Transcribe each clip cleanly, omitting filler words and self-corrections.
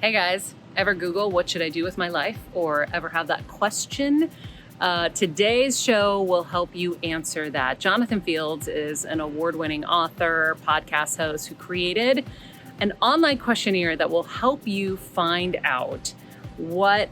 Hey guys, ever Google what should I do with my life or ever have that question? Today's show will help you answer that. Jonathan Fields is an award-winning author, podcast host who created an online questionnaire that will help you find out what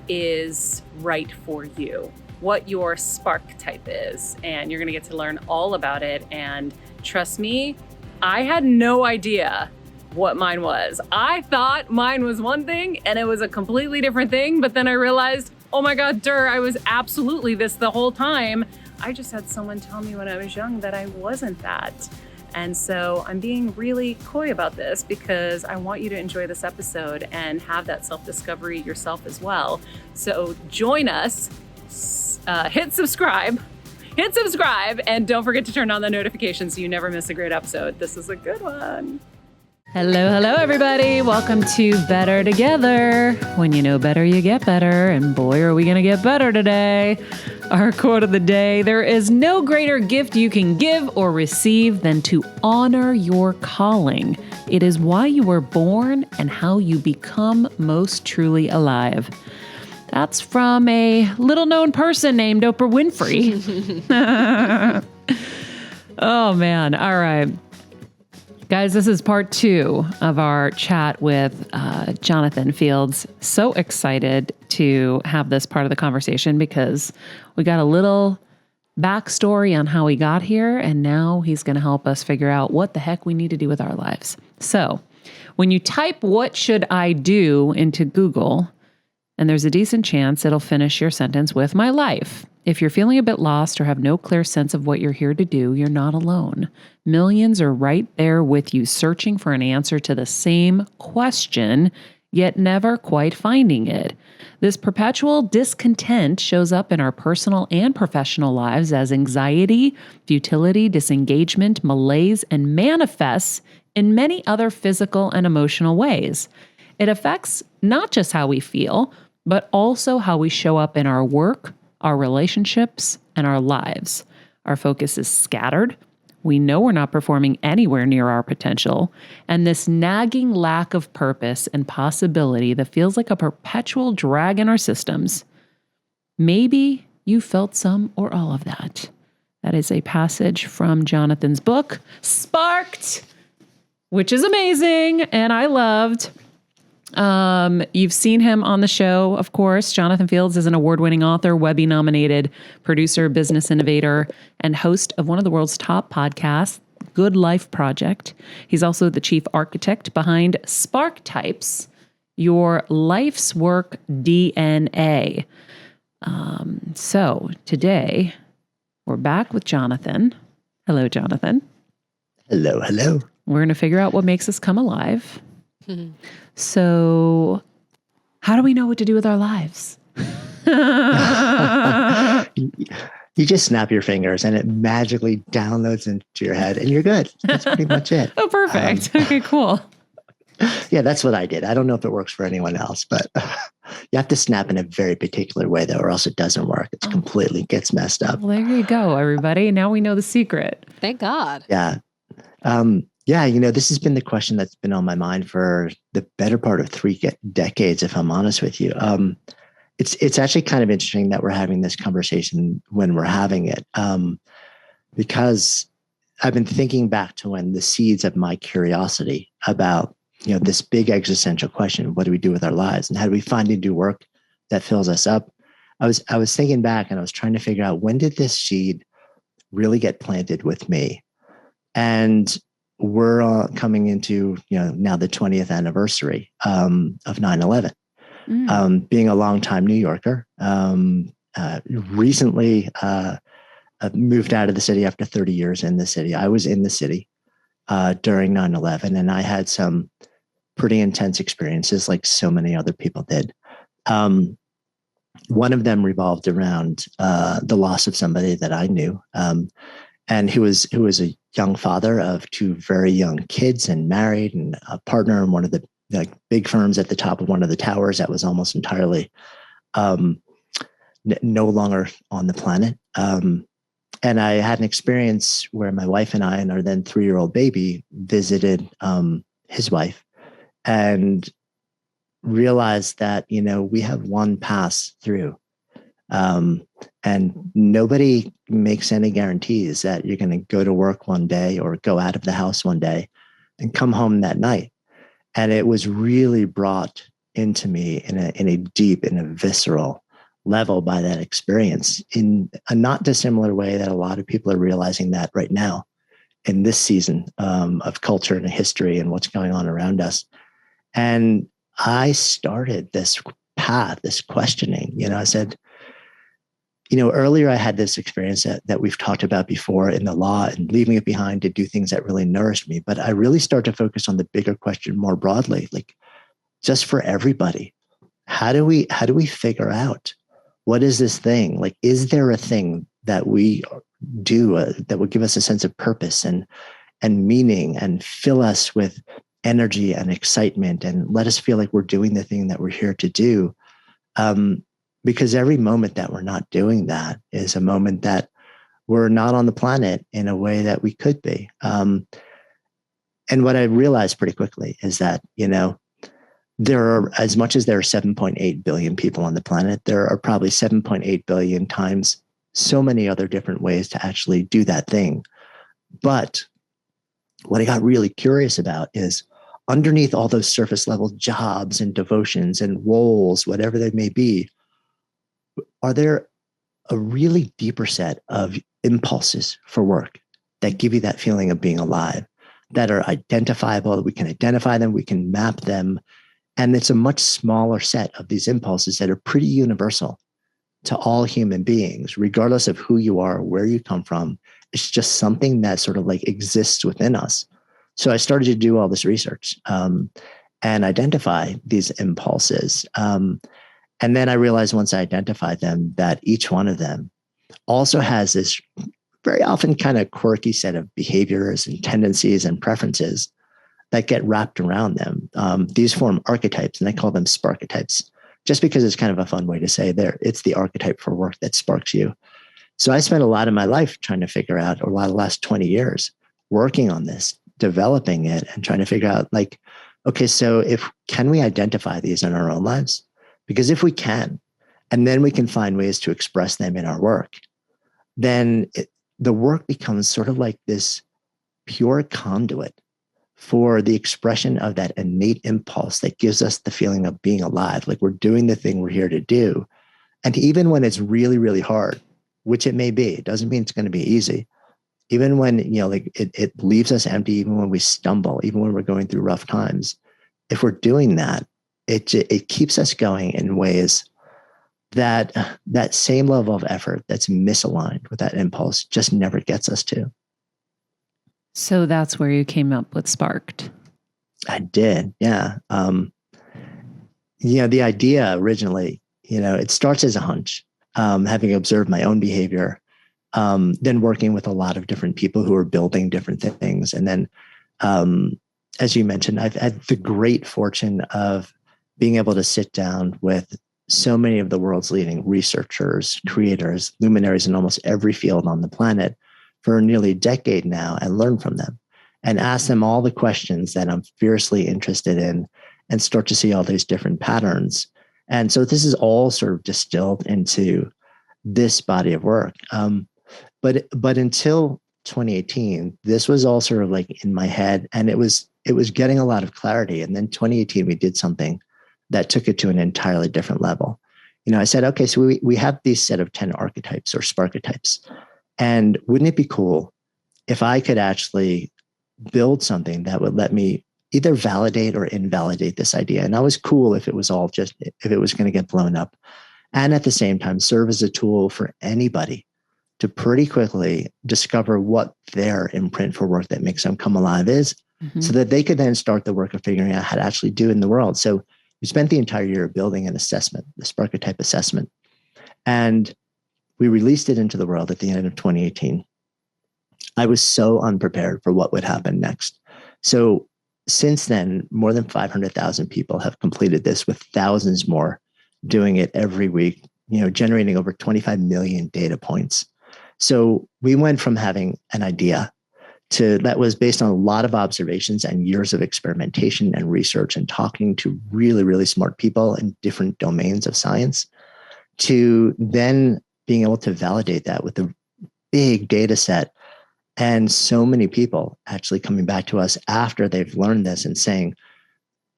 is right for you, what your Sparketype is, and you're going to get to learn all about it. And trust me, I had no idea what mine was. I thought mine was one thing and it was a completely different thing, but then I realized, oh my God, I was absolutely this the whole time. I just had someone tell me when I was young that I wasn't that. And so I'm being really coy about this because I want you to enjoy this episode and have that self-discovery yourself as well. So join us, hit subscribe, and don't forget to turn on the notifications so you never miss a great episode. This is a good one. Hello, everybody. Welcome to Better Together. When you know better, you get better. And boy, are we going to get better today. Our quote of the day: there is no greater gift you can give or receive than to honor your calling. It is why you were born and how you become most truly alive. That's from a little-known person named Oprah Winfrey. Oh, man. All right. Guys, this is part 2 of our chat with Jonathan Fields. So excited to have this part of the conversation because we got a little backstory on how he got here, and now he's going to help us figure out what the heck we need to do with our lives. So when you type "what should I do" into Google, and there's a decent chance it'll finish your sentence with "my life." If you're feeling a bit lost or have no clear sense of what you're here to do, you're not alone. Millions are right there with you, searching for an answer to the same question, yet never quite finding it. This perpetual discontent shows up in our personal and professional lives as anxiety, futility, disengagement, malaise, and manifests in many other physical and emotional ways. It affects not just how we feel, but also how we show up in our work, our relationships, and our lives. Our focus is scattered. We know we're not performing anywhere near our potential. And this nagging lack of purpose and possibility that feels like a perpetual drag in our systems. Maybe you felt some or all of that. That is a passage from Jonathan's book, Sparked, which is amazing and I loved. You've seen him on the show, of course. Jonathan Fields is an award-winning author, Webby-nominated producer, business innovator, and host of one of the world's top podcasts, Good Life Project. He's also the chief architect behind Sparketypes, your life's work DNA. So today, we're back with Jonathan. Hello, Jonathan. Hello. We're going to figure out what makes us come alive. So how do we know what to do with our lives? You just snap your fingers and it magically downloads into your head and you're good. That's pretty much it. Oh, perfect. Okay, cool. Yeah, that's what I did. I don't know if it works for anyone else, but you have to snap in a very particular way though, or else it doesn't work. It's completely gets messed up. Well, there you go, everybody. Now we know the secret. Thank God. Yeah. Yeah, this has been the question that's been on my mind for the better part of 3 decades, if I'm honest with you. It's actually kind of interesting that we're having this conversation when we're having it, because I've been thinking back to when the seeds of my curiosity about, this big existential question, what do we do with our lives and how do we find and do work that fills us up? I was thinking back and I was trying to figure out, when did this seed really get planted with me? And we're coming into, now the 20th anniversary of 9/11. Being a longtime New Yorker, recently moved out of the city after 30 years in the city. I was in the city during 9/11, and I had some pretty intense experiences like so many other people did. One of them revolved around the loss of somebody that I knew, and who was a young father of 2 very young kids and married and a partner in one of the big firms at the top of one of the towers that was almost entirely no longer on the planet. And I had an experience where my wife and I and our then 3-year-old baby visited his wife. And realized that, we have one pass through. And nobody makes any guarantees that you're going to go to work one day or go out of the house one day and come home that night. And it was really brought into me in a deep, in a visceral level by that experience, in a not dissimilar way that a lot of people are realizing that right now in this season of culture and history and what's going on around us. And I started this path, this questioning. I said, earlier I had this experience that we've talked about before in the law and leaving it behind to do things that really nourished me. But I really start to focus on the bigger question more broadly, like just for everybody. How do we figure out what is this thing? Like, is there a thing that we do that would give us a sense of purpose and meaning and fill us with energy and excitement and let us feel like we're doing the thing that we're here to do? Because every moment that we're not doing that is a moment that we're not on the planet in a way that we could be. And what I realized pretty quickly is that, there are, as much as there are 7.8 billion people on the planet, there are probably 7.8 billion times so many other different ways to actually do that thing. But what I got really curious about is underneath all those surface level jobs and devotions and roles, whatever they may be, are there a really deeper set of impulses for work that give you that feeling of being alive, that are identifiable? We can identify them, we can map them. And it's a much smaller set of these impulses that are pretty universal to all human beings, regardless of who you are, where you come from. It's just something that sort of like exists within us. So I started to do all this research and identify these impulses. And then I realized once I identified them that each one of them also has this very often kind of quirky set of behaviors and tendencies and preferences that get wrapped around them. These form archetypes, and I call them Sparketypes, just because it's kind of a fun way to say it's the archetype for work that sparks you. So I spent a lot of my life trying to figure out, or a lot of the last 20 years, working on this, developing it, and trying to figure out, like, okay, so can we identify these in our own lives? Because if we can, and then we can find ways to express them in our work, then the work becomes sort of like this pure conduit for the expression of that innate impulse that gives us the feeling of being alive, like we're doing the thing we're here to do. And even when it's really, really hard, which it may be, it doesn't mean it's going to be easy. Even when, it leaves us empty, even when we stumble, even when we're going through rough times, if we're doing that, it keeps us going in ways that same level of effort that's misaligned with that impulse just never gets us to. So that's where you came up with Sparked. I did, yeah. The idea originally, it starts as a hunch, having observed my own behavior, then working with a lot of different people who are building different things. And then, as you mentioned, I've had the great fortune of being able to sit down with so many of the world's leading researchers, creators, luminaries in almost every field on the planet for nearly a decade now, and learn from them and ask them all the questions that I'm fiercely interested in and start to see all these different patterns. And so this is all sort of distilled into this body of work. But until 2018, this was all sort of like in my head, and it was getting a lot of clarity. And then 2018, we did something that took it to an entirely different level. I said, okay, so we have these set of 10 archetypes or Sparketypes. And wouldn't it be cool if I could actually build something that would let me either validate or invalidate this idea? And that was cool if it was going to get blown up. And at the same time, serve as a tool for anybody to pretty quickly discover what their imprint for work that makes them come alive is, so that they could then start the work of figuring out how to actually do in the world. So we spent the entire year building an assessment, the Sparketype assessment. And we released it into the world at the end of 2018. I was so unprepared for what would happen next. So since then, more than 500,000 people have completed this, with thousands more doing it every week, generating over 25 million data points. So we went from having an idea that was based on a lot of observations and years of experimentation and research and talking to really, really smart people in different domains of science, to then being able to validate that with a big data set. And so many people actually coming back to us after they've learned this and saying,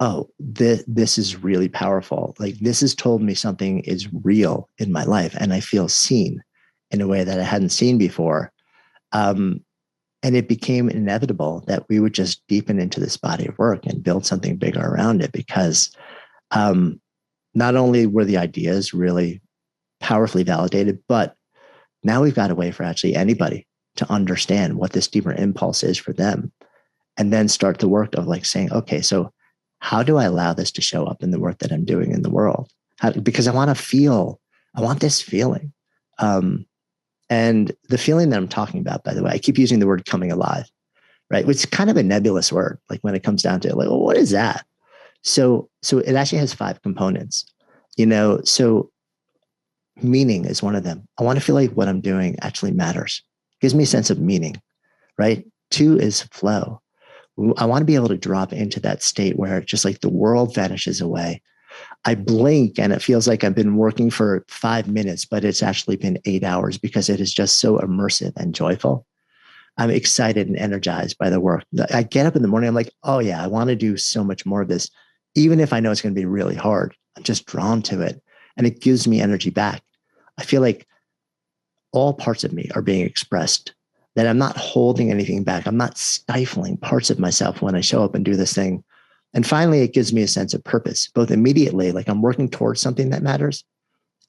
oh, this is really powerful. Like, this has told me something is real in my life, and I feel seen in a way that I hadn't seen before. And it became inevitable that we would just deepen into this body of work and build something bigger around it, because not only were the ideas really powerfully validated, but now we've got a way for actually anybody to understand what this deeper impulse is for them, and then start the work of like saying, okay, so how do I allow this to show up in the work that I'm doing in the world? Because I want this feeling. And the feeling that I'm talking about, by the way, I keep using the word coming alive, right? Which is kind of a nebulous word. Like, when it comes down to it, like, well, what is that? So it actually has 5 components, so meaning is one of them. I want to feel like what I'm doing actually matters. It gives me a sense of meaning, right? 2 is flow. I want to be able to drop into that state where it's just like the world vanishes away. I blink and it feels like I've been working for 5 minutes, but it's actually been 8 hours, because it is just so immersive and joyful. I'm excited and energized by the work. I get up in the morning, I'm like, oh yeah, I want to do so much more of this. Even if I know it's going to be really hard, I'm just drawn to it, and it gives me energy back. I feel like all parts of me are being expressed, that I'm not holding anything back. I'm not stifling parts of myself when I show up and do this thing. And finally, it gives me a sense of purpose, both immediately, like I'm working towards something that matters,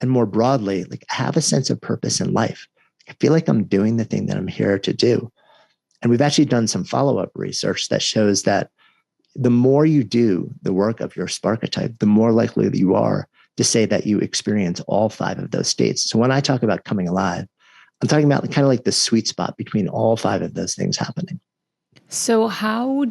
and more broadly, like I have a sense of purpose in life. I feel like I'm doing the thing that I'm here to do. And we've actually done some follow-up research that shows that the more you do the work of your Sparketype, the more likely that you are to say that you experience all 5 of those states. So when I talk about coming alive, I'm talking about kind of like the sweet spot between all 5 of those things happening. So how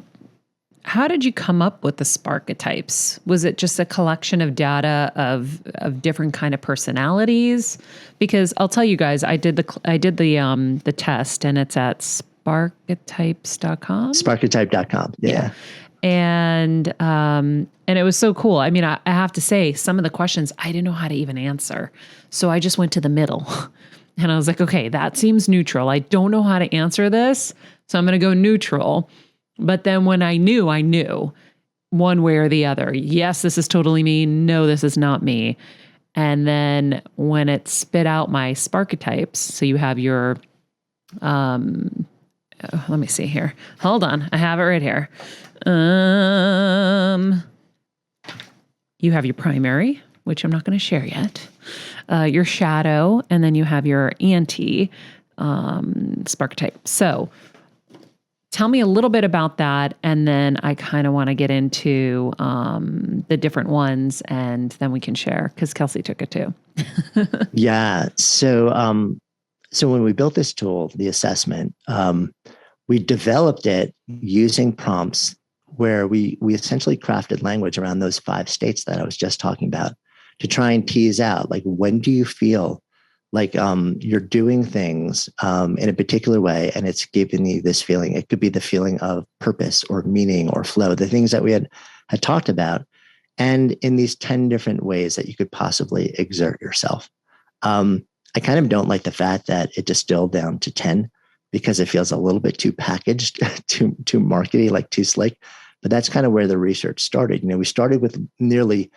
did you come up with the Sparketypes? Was it just a collection of data of different kind of personalities? Because I'll tell you guys, I did the test, and it's at sparketypes.com. Sparketype.com. Yeah. And it was so cool. I mean, I have to say, some of the questions I didn't know how to even answer. So I just went to the middle. And I was like, okay, that seems neutral. I don't know how to answer this, so I'm going to go neutral. But then when I knew one way or the other. Yes, this is totally me. No, this is not me. And then when it spit out my Sparketypes, so you have your, let me see here. Hold on. I have it right here. You have your primary, which I'm not going to share yet. Your shadow, and then you have your anti Sparketype. So tell me a little bit about that, and then I kind of want to get into the different ones, and then we can share, because Kelsey took it too. Yeah. So when we built this tool, the assessment, we developed it using prompts where we essentially crafted language around those 5 states that I was just talking about, to try and tease out, like, when do you feel like you're doing things in a particular way, and it's giving you this feeling. It could be the feeling of purpose or meaning or flow, the things that we had talked about, and in these 10 different ways that you could possibly exert yourself. I kind of don't like the fact that it distilled down to 10, because it feels a little bit too packaged, too markety, like too slick. But that's kind of where the research started. We started with nearly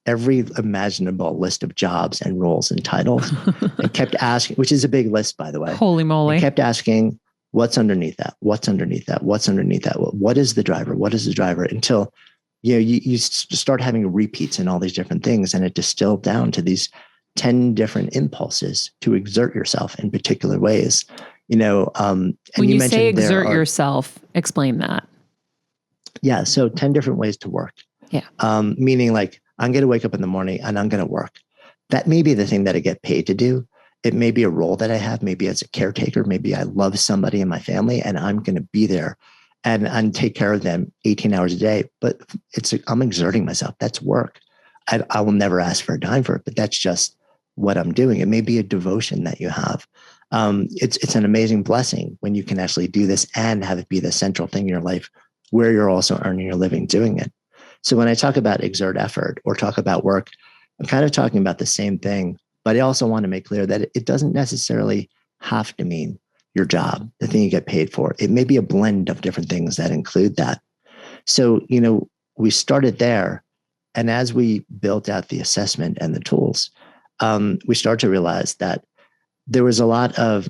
every imaginable list of jobs and roles and titles, and kept asking, which is a big list, by the way. Holy moly. And kept asking, what's underneath that? What's underneath that? What's underneath that? What is the driver? What is the driver? Until you start having repeats in all these different things, and it distilled down to these 10 different impulses to exert yourself in particular ways. And when you say exert yourself, explain that. Yeah. So 10 different ways to work. Yeah. Meaning, like, I'm going to wake up in the morning and I'm going to work. That may be the thing that I get paid to do. It may be a role that I have, maybe as a caretaker, maybe I love somebody in my family and I'm going to be there and take care of them 18 hours a day. But I'm exerting myself. That's work. I will never ask for a dime for it, but that's just what I'm doing. It may be a devotion that you have. It's an amazing blessing when you can actually do this and have it be the central thing in your life where you're also earning your living doing it. So when I talk about exert effort or talk about work, I'm kind of talking about the same thing, but I also want to make clear that it doesn't necessarily have to mean your job, the thing you get paid for. It may be a blend of different things that include that. So, we started there. And as we built out the assessment and the tools, we started to realize that there was a lot of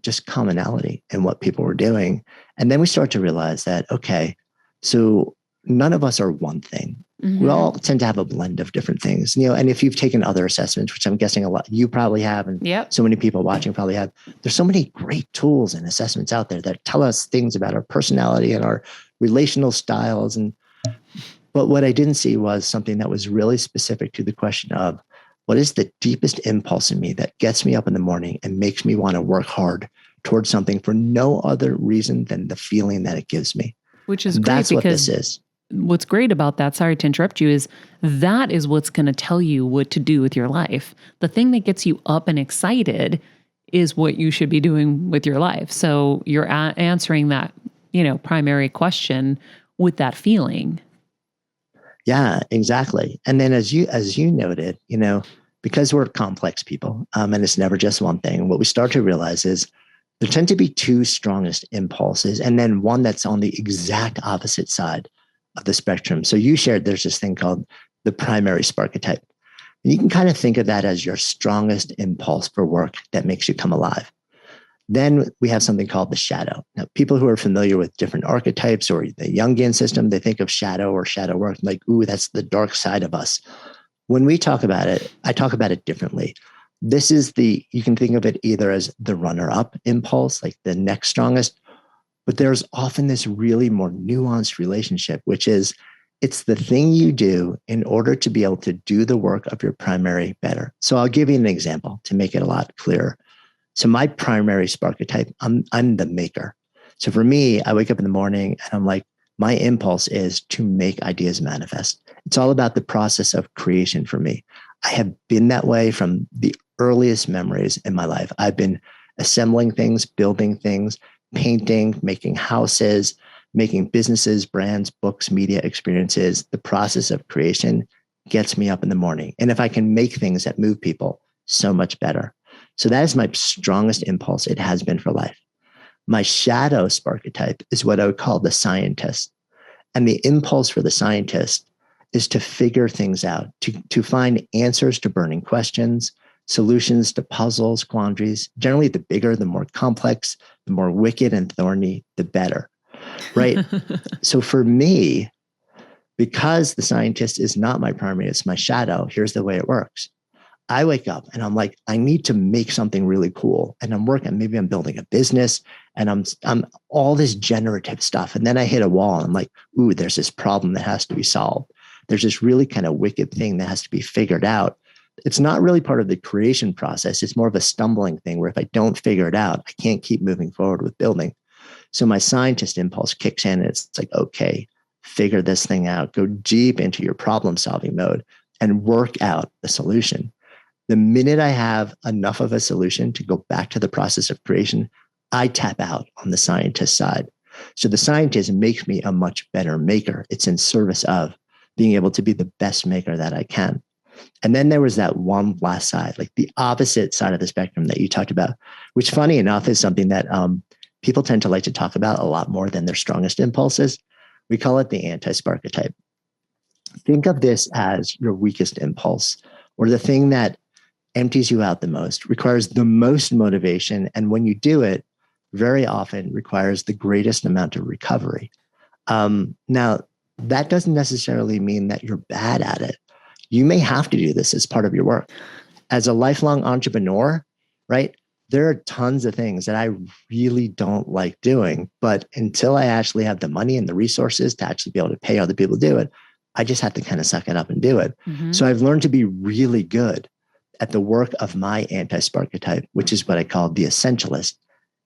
just commonality in what people were doing. And then we started to realize that, okay, so none of us are one thing. Mm-hmm. We all tend to have a blend of different things, and if you've taken other assessments, which I'm guessing a lot, you probably have, and so many people watching probably have, there's so many great tools and assessments out there that tell us things about our personality and our relational styles. But what I didn't see was something that was really specific to the question of what is the deepest impulse in me that gets me up in the morning and makes me want to work hard towards something for no other reason than the feeling that it gives me. Which is great. That's what this is. What's great about that, sorry to interrupt you, is that is what's going to tell you what to do with your life. The thing that gets you up and excited is what you should be doing with your life. So you're answering that, primary question with that feeling. Yeah, exactly. And then as you noted, because we're complex people, and it's never just one thing, what we start to realize is there tend to be two strongest impulses, and then one that's on the exact opposite side of the spectrum. So you shared there's this thing called the primary Sparketype. And you can kind of think of that as your strongest impulse for work that makes you come alive. Then we have something called the shadow. Now, people who are familiar with different archetypes or the Jungian system, they think of shadow or shadow work like, ooh, that's the dark side of us. When we talk about it, I talk about it differently. This is you can think of it either as the runner-up impulse, like the next strongest, but there's often this really more nuanced relationship, which is it's the thing you do in order to be able to do the work of your primary better. So I'll give you an example to make it a lot clearer. So my primary Sparketype, I'm the maker. So for me, I wake up in the morning and I'm like, my impulse is to make ideas manifest. It's all about the process of creation for me. I have been that way from the earliest memories in my life. I've been assembling things, building things, painting, making houses, making businesses, brands, books, media experiences. The process of creation gets me up in the morning. And if I can make things that move people, so much better. So that is my strongest impulse. It has been for life. My shadow Sparketype is what I would call the scientist. And the impulse for the scientist is to figure things out, to find answers to burning questions, solutions to puzzles, quandaries. Generally, the bigger, the more complex, the more wicked and thorny, the better, right? So for me, because the scientist is not my primary, it's my shadow, here's the way it works. I wake up and I'm like, I need to make something really cool. And I'm working, maybe I'm building a business and I'm all this generative stuff. And then I hit a wall and I'm like, ooh, there's this problem that has to be solved. There's this really kind of wicked thing that has to be figured out. It's not really part of the creation process. It's more of a stumbling thing where if I don't figure it out, I can't keep moving forward with building. So my scientist impulse kicks in and it's like, okay, figure this thing out, go deep into your problem solving mode and work out the solution. The minute I have enough of a solution to go back to the process of creation, I tap out on the scientist side. So the scientist makes me a much better maker. It's in service of being able to be the best maker that I can. And then there was that one last side, like the opposite side of the spectrum that you talked about, which funny enough is something that people tend to like to talk about a lot more than their strongest impulses. We call it the Antisparcotype. Think of this as your weakest impulse, or the thing that empties you out the most, requires the most motivation. And when you do it, very often requires the greatest amount of recovery. Now, that doesn't necessarily mean that you're bad at it. You may have to do this as part of your work. As a lifelong entrepreneur, right? There are tons of things that I really don't like doing, but until I actually have the money and the resources to actually be able to pay other people to do it, I just have to kind of suck it up and do it. Mm-hmm. So I've learned to be really good at the work of my Antisparcotype, which is what I call the Essentialist.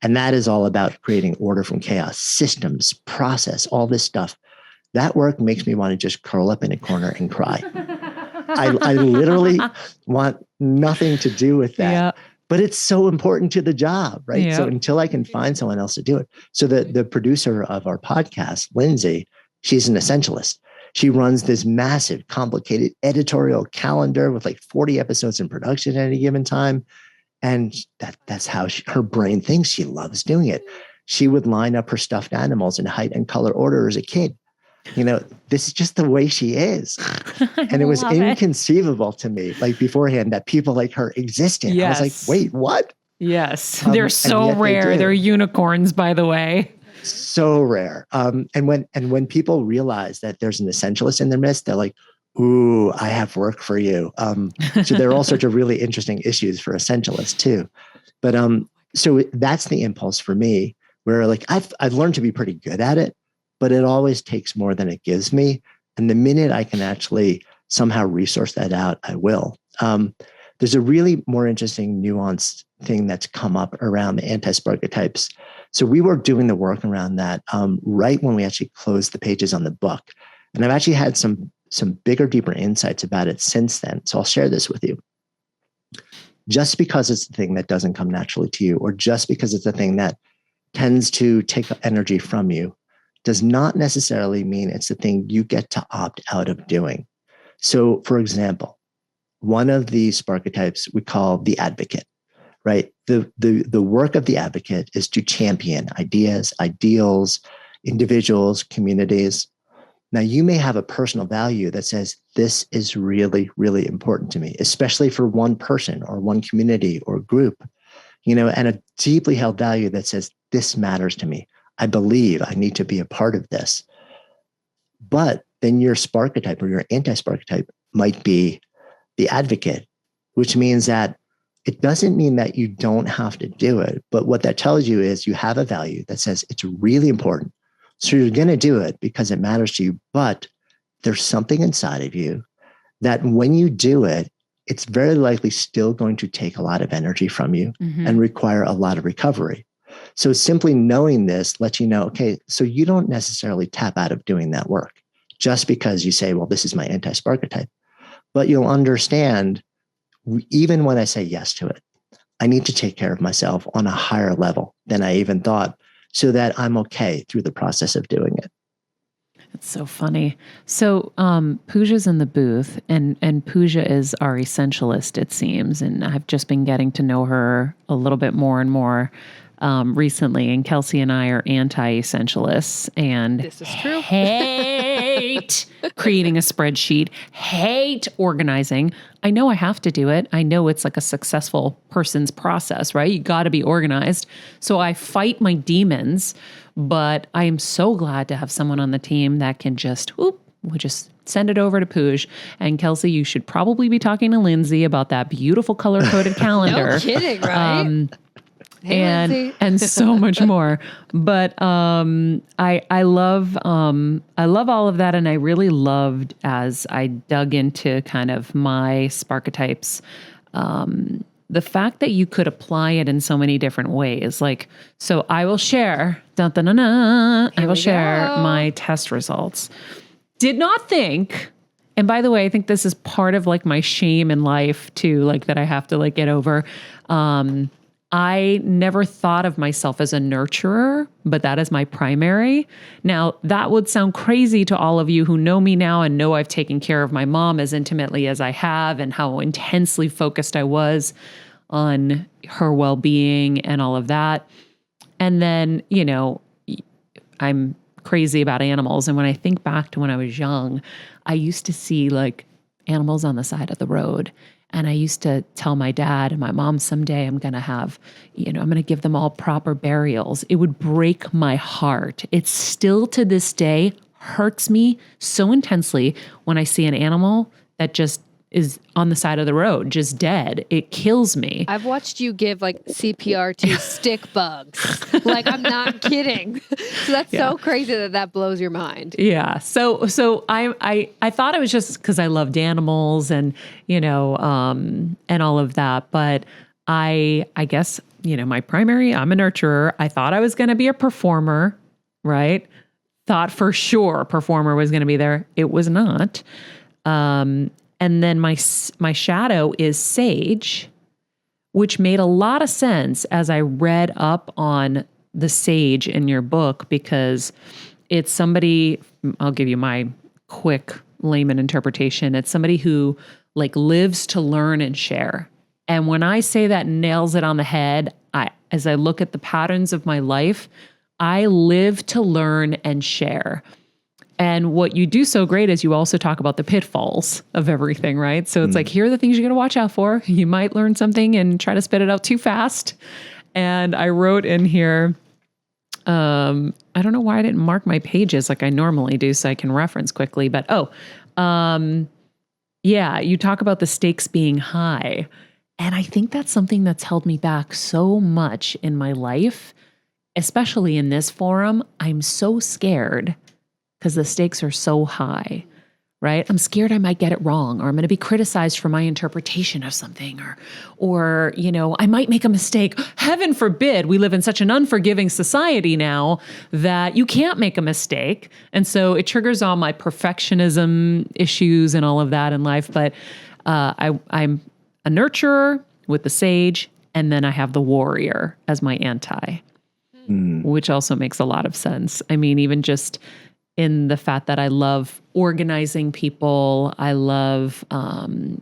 And that is all about creating order from chaos, systems, process, all this stuff. That work makes me want to just curl up in a corner and cry. I literally want nothing to do with that. Yeah. but it's so important to the job, right? Yep. So until I can find someone else to do it. So the producer of our podcast, Lindsay, she's an essentialist. She runs this massive, complicated editorial calendar with like 40 episodes in production at any given time. And that's how her brain thinks. She loves doing it. She would line up her stuffed animals in height and color order as a kid. This is just the way she is. And it was inconceivable to me, like beforehand, that people like her existed. Yes. I was like, wait, what? Yes. They're so rare. They're unicorns, by the way. So rare. And when people realize that there's an essentialist in their midst, they're like, ooh, I have work for you. So there are all sorts of really interesting issues for essentialists too. But so that's the impulse for me, where like I've learned to be pretty good at it, but it always takes more than it gives me. And the minute I can actually somehow resource that out, I will. There's a really more interesting nuanced thing that's come up around the antisparketypes. So we were doing the work around that right when we actually closed the pages on the book. And I've actually had some bigger, deeper insights about it since then. So I'll share this with you. Just because it's a thing that doesn't come naturally to you, or just because it's a thing that tends to take energy from you, does not necessarily mean it's the thing you get to opt out of doing. So, for example, one of the Sparketypes we call the advocate, right? The work of the advocate is to champion ideas, ideals, individuals, communities. Now, you may have a personal value that says, this is really, really important to me, especially for one person or one community or group, and a deeply held value that says, this matters to me. I believe I need to be a part of this. But then your Sparketype or your anti-Sparketype might be the advocate, which means that it doesn't mean that you don't have to do it. But what that tells you is you have a value that says it's really important. So you're going to do it because it matters to you. But there's something inside of you that when you do it, it's very likely still going to take a lot of energy from you and require a lot of recovery. So simply knowing this lets you know, okay, so you don't necessarily tap out of doing that work just because you say, well, this is my anti-Sparketype. But you'll understand, even when I say yes to it, I need to take care of myself on a higher level than I even thought, so that I'm okay through the process of doing it. It's so funny. So Pooja's in the booth, and Pooja is our essentialist, it seems. And I've just been getting to know her a little bit more and more recently. And Kelsey and I are anti-essentialists, and this is true. Hate creating a spreadsheet, hate organizing. I know I have to do it. I know it's like a successful person's process, right? You got to be organized. So I fight my demons, but I am so glad to have someone on the team that can just, we'll just send it over to Pooj. And Kelsey, you should probably be talking to Lindsay about that beautiful color-coded calendar. No kidding, right? Hey, and so much more. But I love all of that, and I really loved, as I dug into kind of my Sparketypes, the fact that you could apply it in so many different ways. Like, so I will share, I will share my test results. Did not think. And by the way, I think this is part of like my shame in life too, like that I have to like get over. I never thought of myself as a nurturer, but that is my primary. Now, that would sound crazy to all of you who know me now and know I've taken care of my mom as intimately as I have, and how intensely focused I was on her well-being and all of that. And then, I'm crazy about animals. And when I think back to when I was young, I used to see like animals on the side of the road. And I used to tell my dad and my mom, someday I'm going to have, I'm going to give them all proper burials. It would break my heart. It still to this day hurts me so intensely when I see an animal that just is on the side of the road, just dead. It kills me. I've watched you give like CPR to stick bugs. Like, I'm not kidding. So that's so crazy that blows your mind. Yeah. So I thought it was just because I loved animals and, and all of that. But I guess, my primary, I'm a nurturer. I thought I was going to be a performer, right? Thought for sure performer was going to be there. It was not. And then my shadow is sage, which made a lot of sense as I read up on the sage in your book, because it's somebody, I'll give you my quick layman interpretation. It's somebody who like lives to learn and share. And when I say that nails it on the head, as I look at the patterns of my life, I live to learn and share. And what you do so great is you also talk about the pitfalls of everything, right? So it's like, here are the things you got to watch out for. You might learn something and try to spit it out too fast. And I wrote in here, I don't know why I didn't mark my pages like I normally do so I can reference quickly, but yeah, you talk about the stakes being high. And I think that's something that's held me back so much in my life, especially in this forum. I'm so scared because the stakes are so high, right? I'm scared I might get it wrong, or I'm going to be criticized for my interpretation of something, or I might make a mistake. Heaven forbid. We live in such an unforgiving society now that you can't make a mistake. And so it triggers all my perfectionism issues and all of that in life. But I'm a nurturer with the sage, and then I have the warrior as my anti, which also makes a lot of sense. I mean, even just in the fact that I love organizing people. I love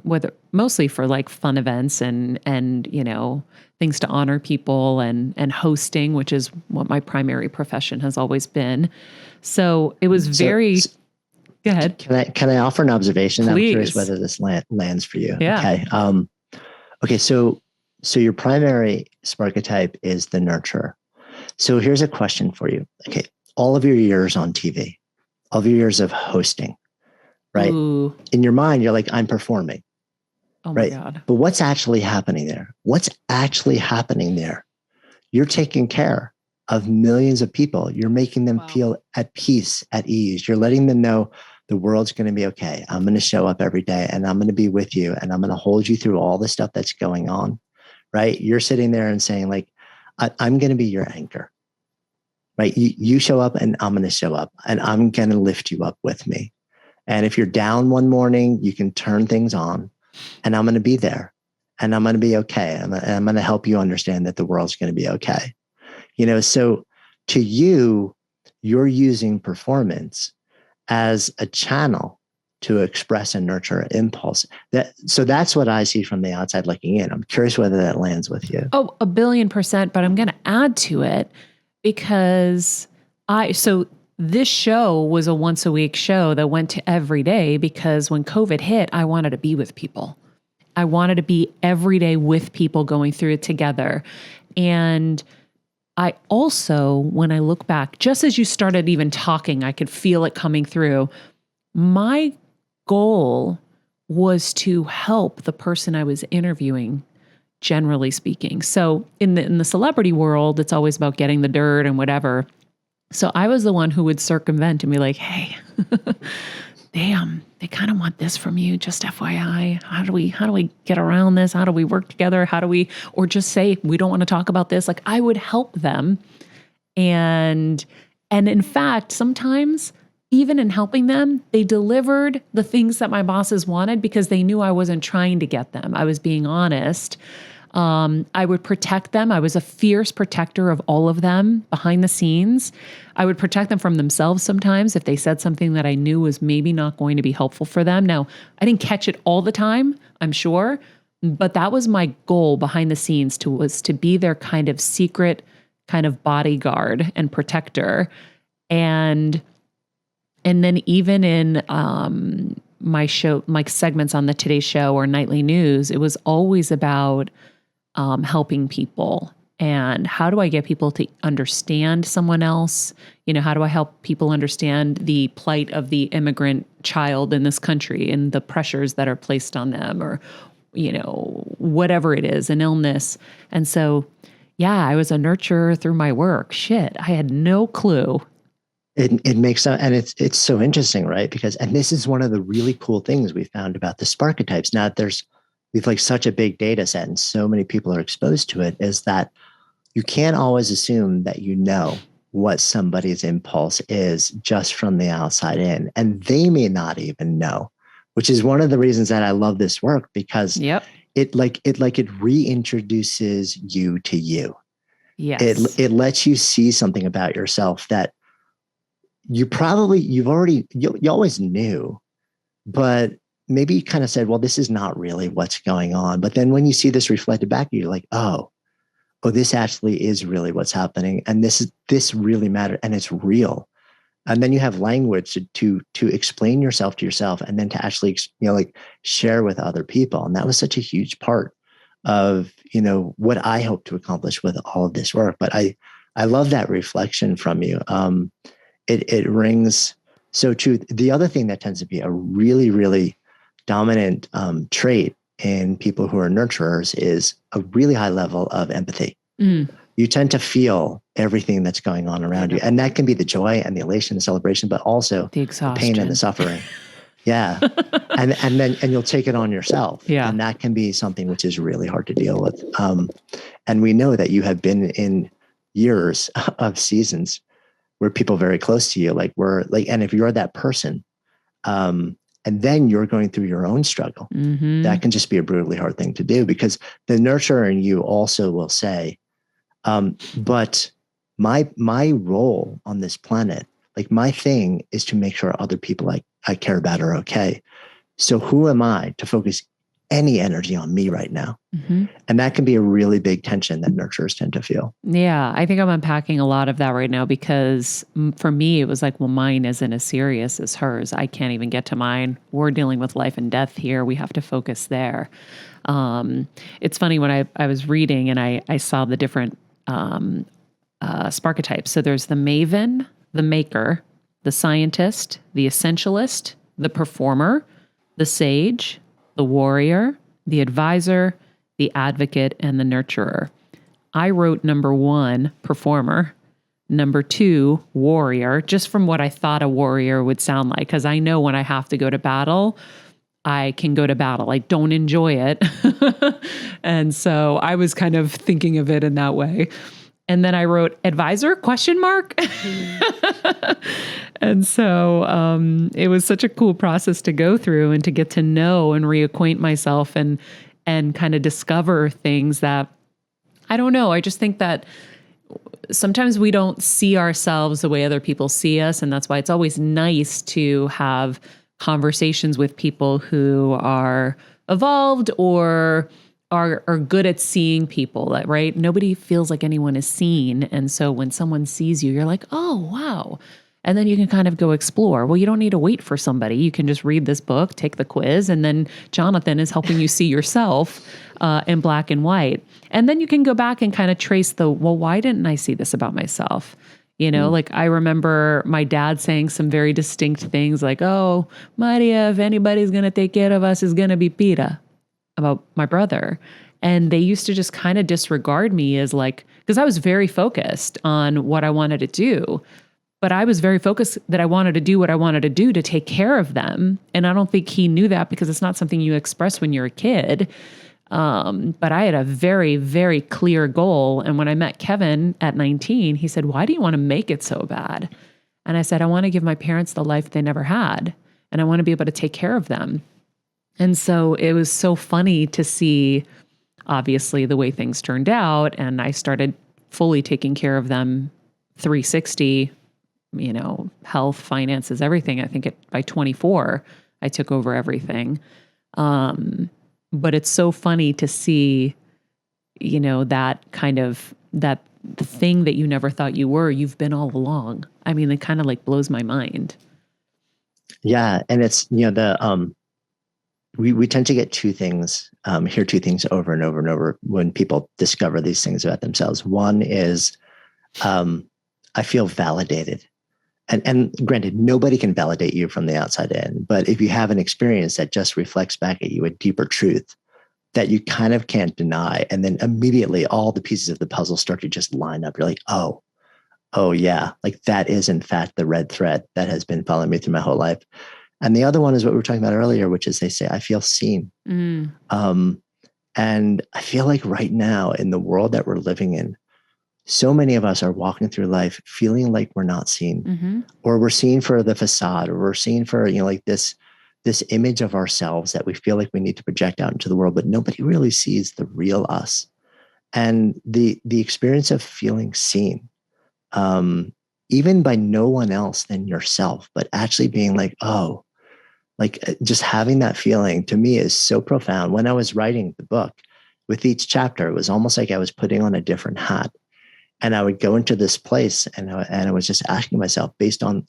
whether mostly for like fun events and things to honor people and hosting, which is what my primary profession has always been. So it was very. Go ahead. Can I offer an observation? Please. I'm curious whether this lands for you. Yeah. Okay. Okay. So your primary Sparketype is the nurturer. So here's a question for you. Okay. All of your years on TV, all of your years of hosting, right? Ooh. In your mind, you're like, I'm performing. Oh right? my God. But what's actually happening there? What's actually happening there? You're taking care of millions of people. You're making them feel at peace, at ease. You're letting them know the world's going to be okay. I'm going to show up every day and I'm going to be with you and I'm going to hold you through all the stuff that's going on, right? You're sitting there and saying like, I'm going to be your anchor, right? You show up and I'm going to show up and I'm going to lift you up with me. And if you're down one morning, you can turn things on and I'm going to be there and I'm going to be okay. I'm going to help you understand that the world's going to be okay. So to you, you're using performance as a channel to express and nurture an impulse. So that's what I see from the outside looking in. I'm curious whether that lands with you. Oh, 1,000,000,000%. But I'm going to add to it because this show was a once a week show that went to every day because when COVID hit, I wanted to be with people. I wanted to be every day with people going through it together. And I also, when I look back, just as you started even talking, I could feel it coming through. My goal was to help the person I was interviewing, generally speaking. So in the celebrity world, it's always about getting the dirt and whatever. So I was the one who would circumvent and be like, hey, damn, they kind of want this from you, just FYI. How do we get around this? How do we work together? Or just say, we don't want to talk about this. Like I would help them. And in fact, sometimes even in helping them, they delivered the things that my bosses wanted because they knew I wasn't trying to get them. I was being honest. I would protect them. I was a fierce protector of all of them behind the scenes. I would protect them from themselves sometimes if they said something that I knew was maybe not going to be helpful for them. Now, I didn't catch it all the time, I'm sure, but that was my goal behind the scenes was to be their kind of secret kind of bodyguard and protector. And then even in my show, my segments on the Today Show or Nightly News, it was always about helping people. And how do I get people to understand someone else? How do I help people understand the plight of the immigrant child in this country and the pressures that are placed on them or, whatever it is, an illness. And so, yeah, I was a nurturer through my work. Shit, I had no clue. It makes sense. And it's so interesting, right? And this is one of the really cool things we found about the Sparketypes. Now we've like such a big data set and so many people are exposed to it, is that you can't always assume that you know what somebody's impulse is just from the outside in. And they may not even know, which is one of the reasons that I love this work, because it reintroduces you to you. Yes. It lets you see something about yourself that you always knew, but maybe you kind of said, well, this is not really what's going on. But then when you see this reflected back, you're like, oh, this actually is really what's happening. And this really matters, and it's real. And then you have language to explain yourself to yourself, and then to actually, share with other people. And that was such a huge part of, what I hope to accomplish with all of this work. But I love that reflection from you. It rings so true. The other thing that tends to be a really, really dominant trait in people who are nurturers is a really high level of empathy. Mm. You tend to feel everything that's going on around you. And that can be the joy and the elation, the celebration, but also the pain and the suffering. Yeah. and you'll take it on yourself. Yeah. And that can be something which is really hard to deal with. And we know that you have been in years of seasons where people very close to you, and if you're that person, and then you're going through your own struggle, that can just be a brutally hard thing to do, because the nurturer in you also will say, but my role on this planet, my thing is to make sure other people I care about are okay. So who am I to focus any energy on me right now? Mm-hmm. And that can be a really big tension that nurturers tend to feel. Yeah, I think I'm unpacking a lot of that right now, because for me, it was like, well, mine isn't as serious as hers. I can't even get to mine. We're dealing with life and death here. We have to focus there. It's funny, when I was reading and I saw the different Sparketypes. So there's the maven, the maker, the scientist, the essentialist, the performer, the sage, the warrior, the advisor, the advocate, and the nurturer. I wrote number 1, performer, number 2, warrior, just from what I thought a warrior would sound like. Because I know when I have to go to battle, I can go to battle. I don't enjoy it. And so I was kind of thinking of it in that way. And then I wrote advisor, question mark. And so it was such a cool process to go through and to get to know and reacquaint myself and kind of discover things that, I don't know. I just think that sometimes we don't see ourselves the way other people see us. And that's why it's always nice to have conversations with people who are evolved or are good at seeing people, right? Nobody feels like anyone is seen. And so when someone sees you, you're like, oh, wow. And then you can kind of go explore. Well, you don't need to wait for somebody. You can just read this book, take the quiz, and then Jonathan is helping you see yourself in black and white. And then you can go back and kind of trace why didn't I see this about myself? Like I remember my dad saying some very distinct things like, oh, Maria, if anybody's going to take care of us, is going to be Pita, about my brother. And they used to just kind of disregard me as because I was very focused on what I wanted to do, but I was very focused that I wanted to do what I wanted to do to take care of them. And I don't think he knew that, because it's not something you express when you're a kid. But I had a very, very clear goal. And when I met Kevin at 19, he said, why do you want to make it so bad? And I said, I want to give my parents the life they never had. And I want to be able to take care of them. And so it was so funny to see, obviously, the way things turned out. And I started fully taking care of them 360, health, finances, everything. I think by 24, I took over everything. But it's so funny to see, that kind of, that thing that you never thought you were, you've been all along. I mean, it kind of blows my mind. Yeah. And it's, we tend to get hear two things over and over and over when people discover these things about themselves. One is, I feel validated. And granted, nobody can validate you from the outside in, but if you have an experience that just reflects back at you a deeper truth that you kind of can't deny, and then immediately all the pieces of the puzzle start to just line up. You're like, oh yeah, that is in fact the red thread that has been following me through my whole life. And the other one is what we were talking about earlier, which is they say, I feel seen. And I feel like right now in the world that we're living in, so many of us are walking through life feeling like we're not seen, or we're seen for the facade, or we're seen for, this this image of ourselves that we feel like we need to project out into the world, but nobody really sees the real us. And the experience of feeling seen, even by no one else than yourself, but actually being like, oh, like just having that feeling to me is so profound. When I was writing the book, with each chapter, it was almost like I was putting on a different hat. And I would go into this place and I was just asking myself, based on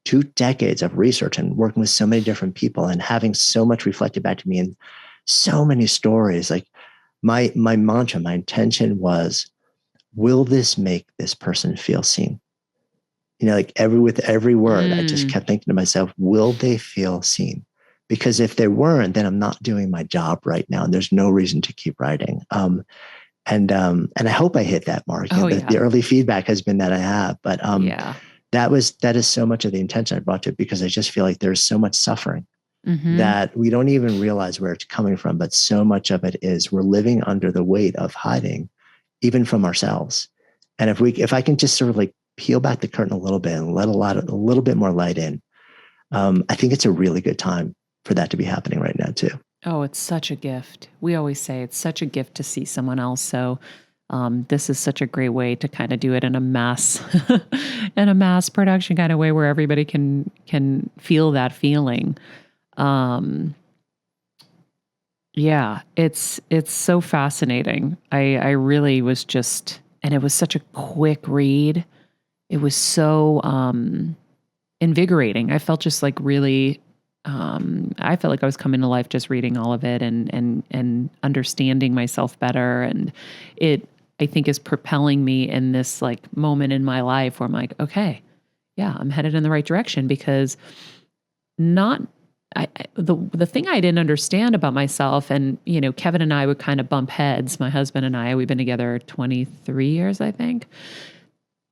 2 decades of research and working with so many different people and having so much reflected back to me and so many stories, like my mantra, my intention was, will this make this person feel seen? Like with every word, I just kept thinking to myself, will they feel seen? Because if they weren't, then I'm not doing my job right now. And there's no reason to keep writing. And I hope I hit that mark. The early feedback has been that I have, but that is so much of the intention I brought to it, because I just feel like there's so much suffering that we don't even realize where it's coming from. But so much of it is we're living under the weight of hiding, even from ourselves. And if I can just sort of like peel back the curtain a little bit and let a little bit more light in, I think it's a really good time for that to be happening right now too. Oh, it's such a gift. We always say it's such a gift to see someone else. So this is such a great way to kind of do it in a mass production kind of way where everybody can feel that feeling. Yeah, it's so fascinating. I really was just, and it was such a quick read. It was so invigorating. I felt just like really, I felt like I was coming to life just reading all of it and understanding myself better. And it, I think, is propelling me in this like moment in my life where I'm like, okay, yeah, I'm headed in the right direction, because the thing I didn't understand about myself, and Kevin and I would kind of bump heads. My husband and I, we've been together 23 years, I think.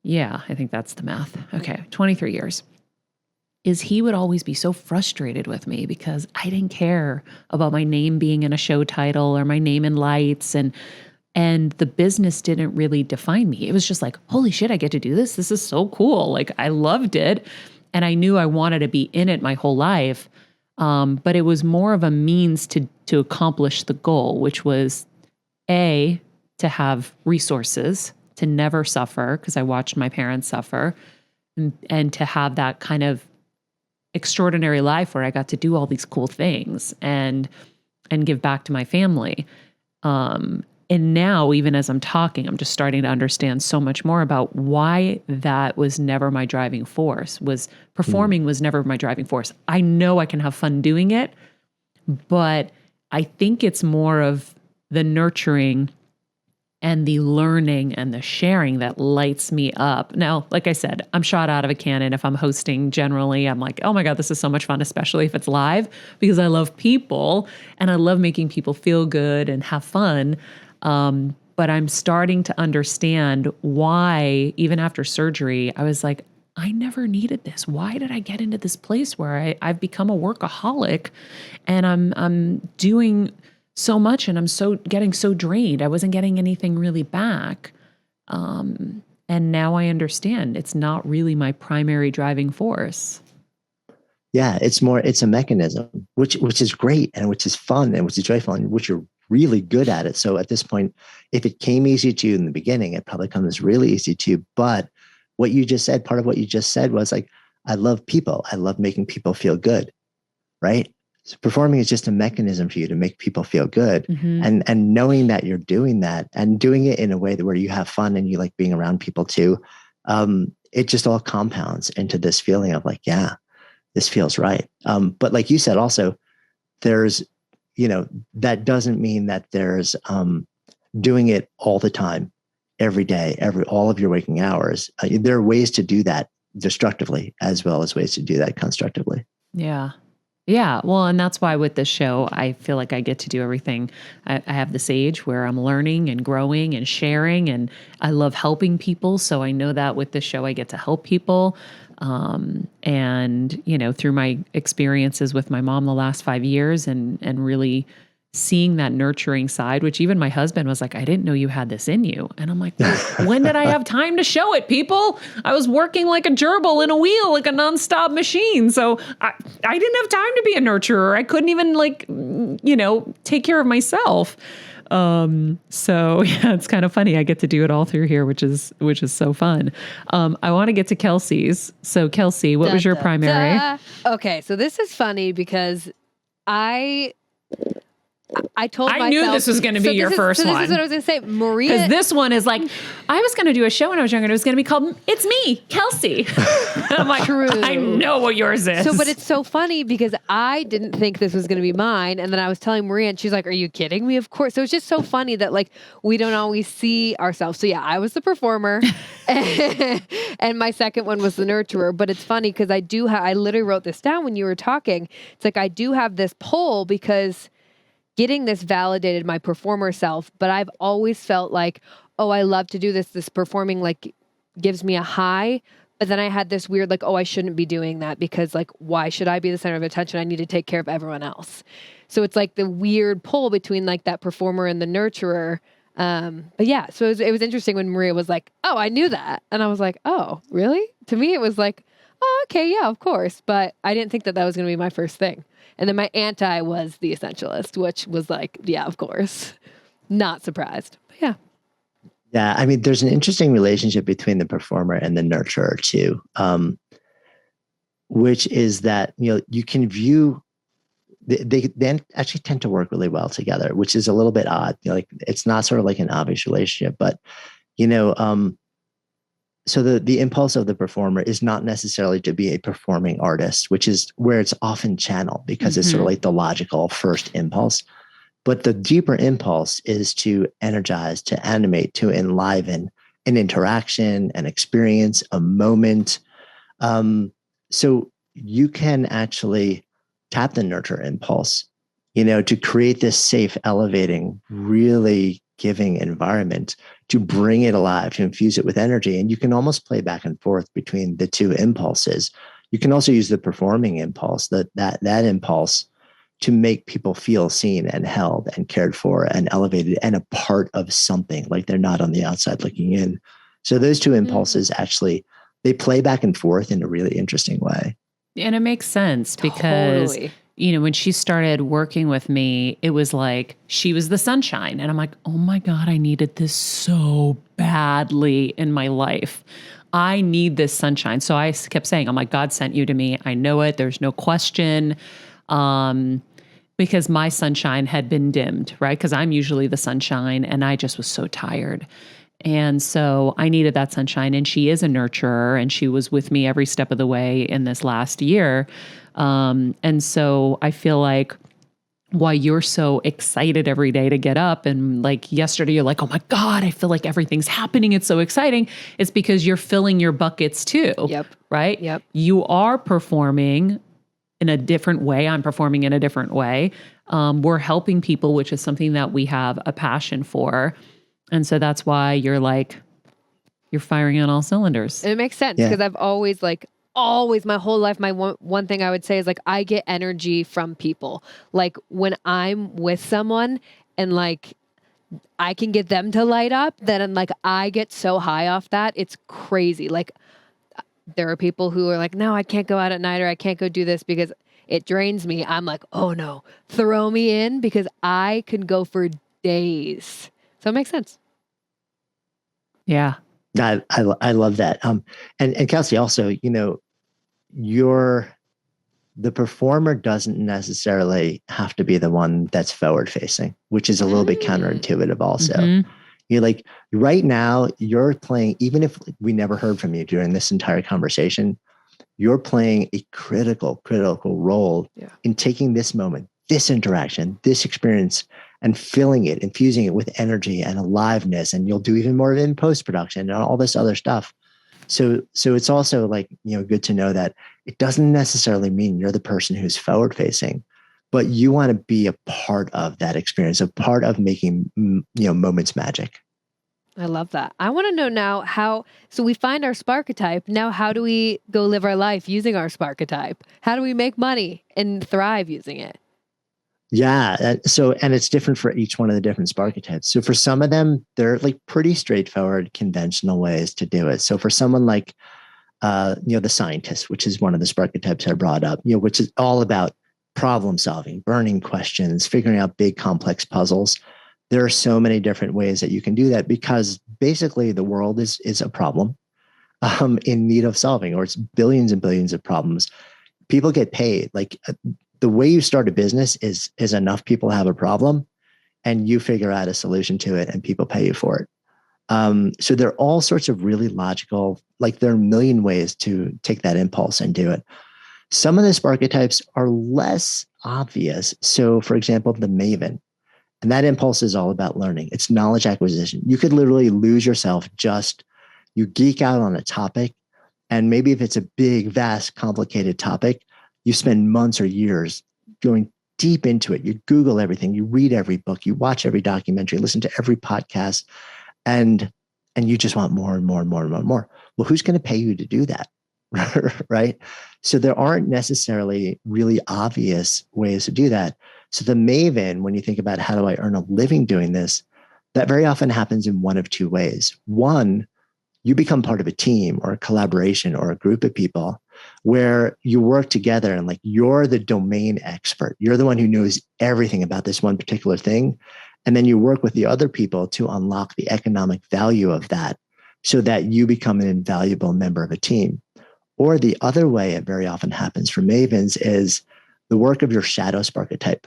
Yeah, I think that's the math. Okay, 23 years. Is he would always be so frustrated with me because I didn't care about my name being in a show title or my name in lights, and the business didn't really define me. It was just like, holy shit, I get to do this. This is so cool. Like, I loved it. And I knew I wanted to be in it my whole life. But it was more of a means to accomplish the goal, which was to have resources, to never suffer, because I watched my parents suffer, and to have that kind of extraordinary life where I got to do all these cool things and give back to my family. And now, even as I'm talking, I'm just starting to understand so much more about why that was never my driving force. Performing was never my driving force. I know I can have fun doing it, but I think it's more of the nurturing and the learning and the sharing that lights me up. Now, like I said, I'm shot out of a cannon. If I'm hosting generally, I'm like, oh my God, this is so much fun, especially if it's live, because I love people and I love making people feel good and have fun. But I'm starting to understand why, even after surgery, I was like, I never needed this. Why did I get into this place where I've become a workaholic and I'm doing so much and I'm getting so drained. I wasn't getting anything really back. And now I understand it's not really my primary driving force. Yeah, it's a mechanism, which is great and which is fun and which is joyful and which you're really good at it. So at this point, if it came easy to you in the beginning, it probably comes really easy to you. But what you just said, part of what you just said was like, I love people. I love making people feel good, right? So performing is just a mechanism for you to make people feel good. Mm-hmm. And knowing that you're doing that and doing it in a way that where you have fun and you like being around people too, it just all compounds into this feeling of like, yeah, this feels right. But like you said, also, there's, that doesn't mean that there's doing it all the time, every day, all of your waking hours. There are ways to do that destructively as well as ways to do that constructively. Yeah. Yeah. Well, and that's why with this show, I feel like I get to do everything. I have this age where I'm learning and growing and sharing, and I love helping people. So I know that with this show, I get to help people. And, through my experiences with my mom the last 5 years and really seeing that nurturing side, which even my husband was like, I didn't know you had this in you. And I'm like, well, when did I have time to show it, people? I was working like a gerbil in a wheel, like a nonstop machine. So I didn't have time to be a nurturer. I couldn't even take care of myself. So yeah, it's kind of funny. I get to do it all through here, which is so fun. I want to get to Kelsey's. So Kelsey, what was your primary? Okay. So this is funny because I told myself. I knew this was going to be your first one. This is what I was going to say. Maria. Because this one is like, I was going to do a show when I was younger. And it was going to be called It's Me, Kelsey. And I'm like, true. I know what yours is. But it's so funny because I didn't think this was going to be mine. And then I was telling Maria and she's like, are you kidding me? Of course. So it's just so funny that like we don't always see ourselves. So yeah, I was the performer and my second one was the nurturer. But it's funny because I literally wrote this down when you were talking. It's like I do have this pull because getting this validated my performer self, but I've always felt like, oh, I love to do this. This performing like gives me a high. But then I had this weird like, oh, I shouldn't be doing that because like, why should I be the center of attention? I need to take care of everyone else. So it's like the weird pull between like that performer and the nurturer. But yeah, so it was interesting when Maria was like, oh, I knew that. And I was like, oh, really? To me, it was like, oh, okay, yeah, of course. But I didn't think that was going to be my first thing. And then my anti was the Essentialist, which was like, yeah, of course. Not surprised. But yeah. Yeah. I mean, there's an interesting relationship between the performer and the nurturer too, which is that, you can view, they then actually tend to work really well together, which is a little bit odd. Like it's not sort of like an obvious relationship, but, so the impulse of the performer is not necessarily to be a performing artist, which is where it's often channeled because it's sort of like the logical first impulse. But the deeper impulse is to energize, to animate, to enliven an interaction, an experience, a moment. So you can actually tap the nurture impulse, to create this safe, elevating, really giving environment, to bring it alive, to infuse it with energy. And you can almost play back and forth between the two impulses. You can also use the performing impulse, that impulse, to make people feel seen and held and cared for and elevated and a part of something, like they're not on the outside looking in. So those two impulses actually, they play back and forth in a really interesting way. And it makes sense because Totally. When she started working with me, it was like she was the sunshine. And I'm like, oh my God, I needed this so badly in my life. I need this sunshine. So I kept saying, I'm like, God sent you to me. I know it. There's no question. Because my sunshine had been dimmed, right? Because I'm usually the sunshine and I just was so tired. And so I needed that sunshine. And she is a nurturer and she was with me every step of the way in this last year. And so I feel like why you're so excited every day to get up and like yesterday, you're like, oh my God, I feel like everything's happening. It's so exciting. It's because you're filling your buckets too. Yep. Right? Yep. You are performing in a different way. I'm performing in a different way. We're helping people, which is something that we have a passion for. And so that's why you're firing on all cylinders. And it makes sense because I've always my whole life, my one thing I would say is like, I get energy from people. Like when I'm with someone and like, I can get them to light up, then like, I get so high off that. It's crazy. Like there are people who are like, no, I can't go out at night or I can't go do this because it drains me. I'm like, oh no, throw me in because I can go for days. So it makes sense. Yeah. I love that. And Kelsey, also, the performer doesn't necessarily have to be the one that's forward facing, which is a little bit counterintuitive also. Mm-hmm. You're like, right now you're playing, even if we never heard from you during this entire conversation, you're playing a critical role in taking this moment, this interaction, this experience, and filling it, infusing it with energy and aliveness. And you'll do even more of it in post-production and all this other stuff. So it's also like, good to know that it doesn't necessarily mean you're the person who's forward facing, but you want to be a part of that experience, a part of making, moments magic. I love that. I want to know now so we find our Sparketype. Now, how do we go live our life using our Sparketype? How do we make money and thrive using it? Yeah. And it's different for each one of the different Sparketypes. So for some of them, they're like pretty straightforward, conventional ways to do it. So for someone like, the scientist, which is one of the Sparketypes I brought up, which is all about problem solving, burning questions, figuring out big complex puzzles. There are so many different ways that you can do that because basically the world is a problem in need of solving, or it's billions and billions of problems. People get paid. Like the way you start a business is enough people have a problem and you figure out a solution to it and people pay you for it. So there are all sorts of really logical, like there are a million ways to take that impulse and do it. Some of the Sparketypes are less obvious. So for example, the Maven, and that impulse is all about learning. It's knowledge acquisition. You could literally lose yourself, you geek out on a topic. And maybe if it's a big, vast, complicated topic, you spend months or years going deep into it. You Google everything, you read every book, you watch every documentary, listen to every podcast, and you just want more and more and more and more and more. Well, who's going to pay you to do that? Right? So there aren't necessarily really obvious ways to do that. So the Maven, when you think about how do I earn a living doing this, that very often happens in one of two ways. One, you become part of a team or a collaboration or a group of people where you work together and like you're the domain expert. You're the one who knows everything about this one particular thing. And then you work with the other people to unlock the economic value of that so that you become an invaluable member of a team. Or the other way it very often happens for Mavens is the work of your shadow Sparketype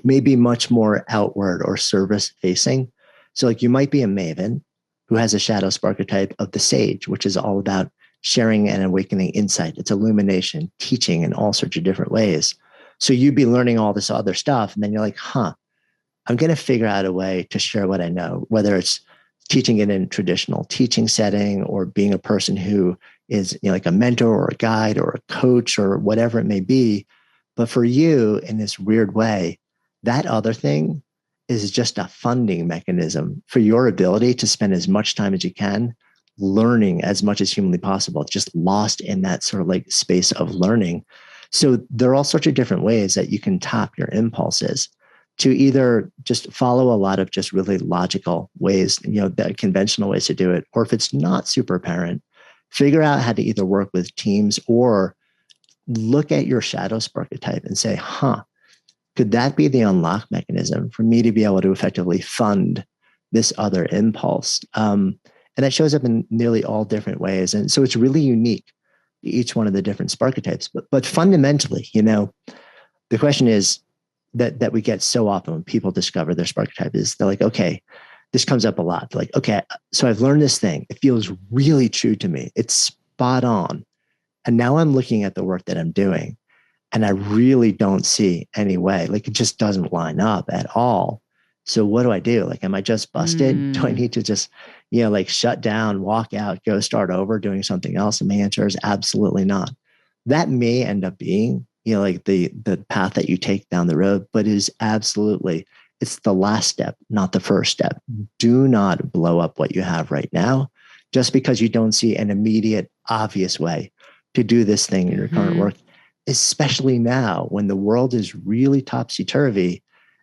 may be much more outward or service facing. So like you might be a Maven who has a shadow Sparketype of the Sage, which is all about sharing and awakening insight. It's illumination, teaching in all sorts of different ways. So you'd be learning all this other stuff. And then you're like, I'm going to figure out a way to share what I know, whether it's teaching it in a traditional teaching setting or being a person who is like a mentor or a guide or a coach or whatever it may be. But for you, in this weird way, that other thing is just a funding mechanism for your ability to spend as much time as you can learning as much as humanly possible, just lost in that sort of like space of learning. So there are all sorts of different ways that you can tap your impulses to either just follow a lot of just really logical ways, the conventional ways to do it, or if it's not super apparent, figure out how to either work with teams or look at your shadow Sparketype and say, could that be the unlock mechanism for me to be able to effectively fund this other impulse? And that shows up in nearly all different ways. And so it's really unique to each one of the different Sparketypes. But fundamentally, the question is that we get so often when people discover their Sparketype is they're like, okay, this comes up a lot. They're like, okay, so I've learned this thing. It feels really true to me. It's spot on. And now I'm looking at the work that I'm doing and I really don't see any way. Like it just doesn't line up at all. So what do I do? Like, am I just busted? Do I need to just, like shut down, walk out, go start over doing something else? And my answer is absolutely not. That may end up being, like the path that you take down the road, but it is absolutely, it's the last step, not the first step. Do not blow up what you have right now just because you don't see an immediate, obvious way to do this thing in your current work, especially now when the world is really topsy-turvy.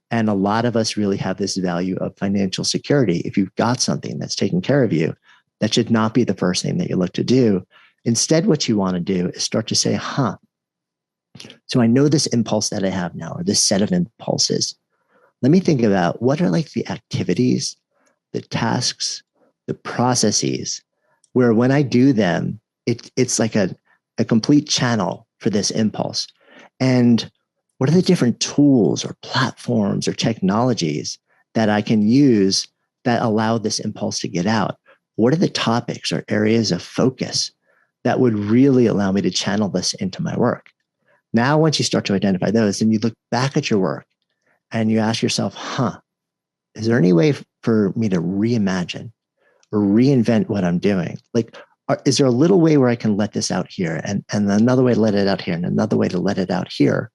And a lot of us really have this value of financial security. If you've got something that's taking care of you, that should not be the first thing that you look to do. Instead, what you want to do is start to say, so I know this impulse that I have now, or this set of impulses. Let me think about what are like the activities, the tasks, the processes, where when I do them, it's like a complete channel for this impulse. And what are the different tools or platforms or technologies that I can use that allow this impulse to get out? What are the topics or areas of focus that would really allow me to channel this into my work? Now, once you start to identify those, then you look back at your work and you ask yourself, is there any way for me to reimagine or reinvent what I'm doing? Like, is there a little way where I can let this out here and another way to let it out here and another way to let it out here?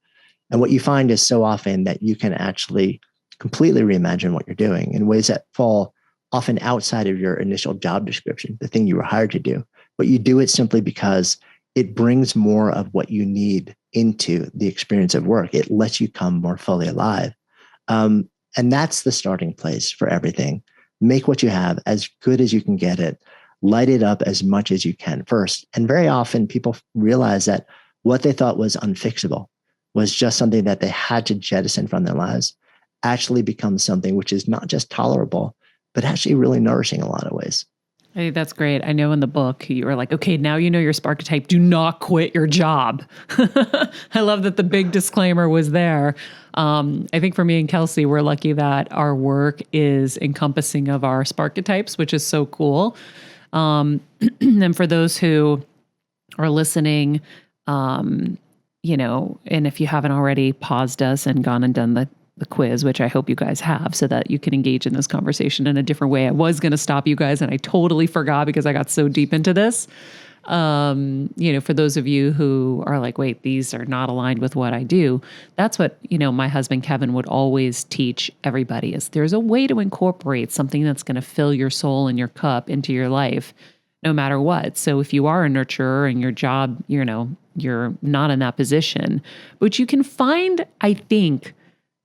And what you find is so often that you can actually completely reimagine what you're doing in ways that fall often outside of your initial job description, the thing you were hired to do. But you do it simply because it brings more of what you need into the experience of work. It lets you come more fully alive. And that's the starting place for everything. Make what you have as good as you can get it. Light it up as much as you can first. And very often people realize that what they thought was unfixable was just something that they had to jettison from their lives actually becomes something which is not just tolerable, but actually really nourishing in a lot of ways. I think that's great. I know in the book you were like, okay, now you know your Sparketype. Do not quit your job. I love that the big disclaimer was there. I think for me and Kelsey, we're lucky that our work is encompassing of our Sparketypes, which is so cool. And for those who are listening, and if you haven't already paused us and gone and done the quiz, which I hope you guys have, so that you can engage in this conversation in a different way. I was going to stop you guys and I totally forgot because I got so deep into this. For those of you who are like, wait, these are not aligned with what I do. That's what, my husband, Kevin, would always teach everybody is there's a way to incorporate something that's going to fill your soul and your cup into your life, no matter what. So if you are a nurturer and your job, you're not in that position, but you can find, I think,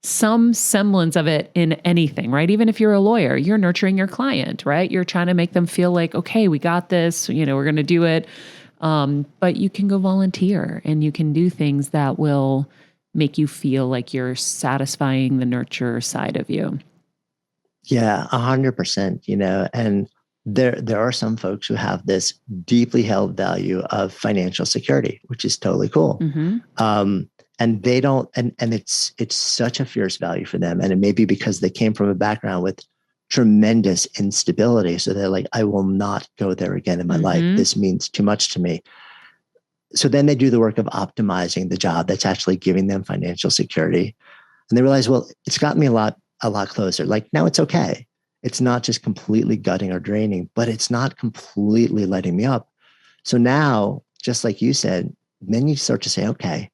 some semblance of it in anything, right? Even if you're a lawyer, you're nurturing your client, right? You're trying to make them feel like, okay, we got this, we're going to do it. But you can go volunteer and you can do things that will make you feel like you're satisfying the nurture side of you. Yeah, 100%, and there are some folks who have this deeply held value of financial security, which is totally cool. Mm-hmm. And they don't, and it's such a fierce value for them. And it may be because they came from a background with tremendous instability. So they're like, I will not go there again in my life. This means too much to me. So then they do the work of optimizing the job that's actually giving them financial security. And they realize, well, it's gotten me a lot closer. Like now it's okay. It's not just completely gutting or draining, but it's not completely letting me up. So now, just like you said, then you start to say, okay,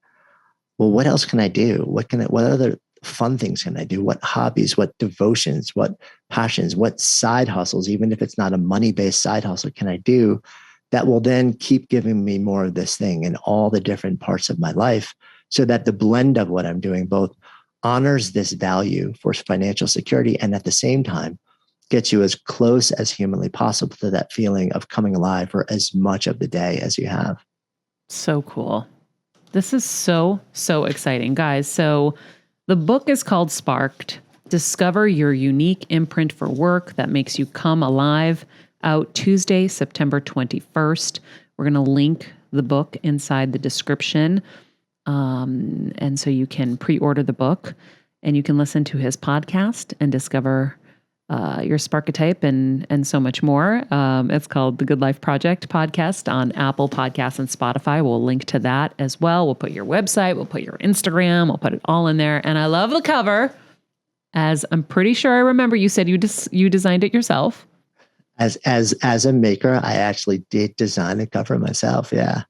well, what else can I do? What other fun things can I do? What hobbies, what devotions, what passions, what side hustles, even if it's not a money-based side hustle, can I do that will then keep giving me more of this thing in all the different parts of my life so that the blend of what I'm doing both honors this value for financial security and at the same time gets you as close as humanly possible to that feeling of coming alive for as much of the day as you have. So cool. This is so, so exciting, guys. So the book is called Sparked, Discover Your Unique Imprint for Work That Makes You Come Alive, out Tuesday, September 21st. We're going to link the book inside the description. And so you can pre-order the book and you can listen to his podcast and discover your Sparketype and so much more. It's called The Good Life Project podcast on Apple Podcasts and Spotify. We'll link to that as well. We'll put your website, we'll put your Instagram, we'll put it all in there. And I love the cover, as I'm pretty sure I remember you said you designed it yourself. As a maker, I actually did design the cover myself. Yeah.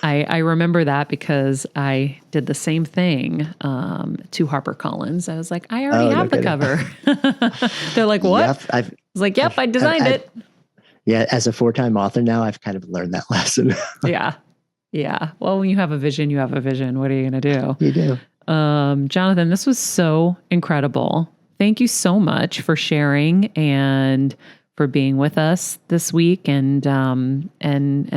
I remember that because I did the same thing to HarperCollins. I was like, I already have the cover. They're like, what? Yep, I was like, yep, I designed it. Yeah. As a 4-time author now, I've kind of learned that lesson. Yeah. Yeah. Well, when you have a vision, you have a vision. What are you going to do? You do. Jonathan, this was so incredible. Thank you so much for sharing and for being with us this week and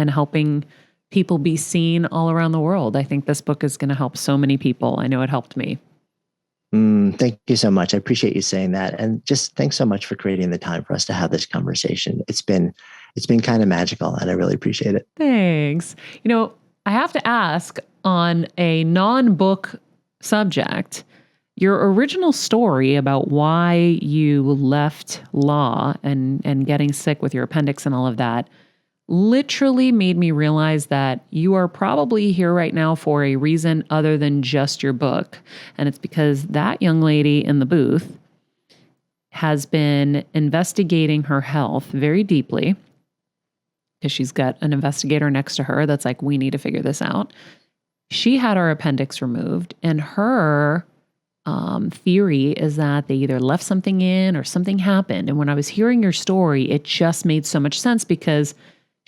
helping people be seen all around the world. I think this book is going to help so many people. I know it helped me. Thank you so much. I appreciate you saying that. And just thanks so much for creating the time for us to have this conversation. It's been kind of magical and I really appreciate it. Thanks. I have to ask on a non-book subject, your original story about why you left law and getting sick with your appendix and all of that literally made me realize that you are probably here right now for a reason other than just your book. And it's because that young lady in the booth has been investigating her health very deeply because she's got an investigator next to her that's like, we need to figure this out. She had her appendix removed and her theory is that they either left something in or something happened. And when I was hearing your story, it just made so much sense because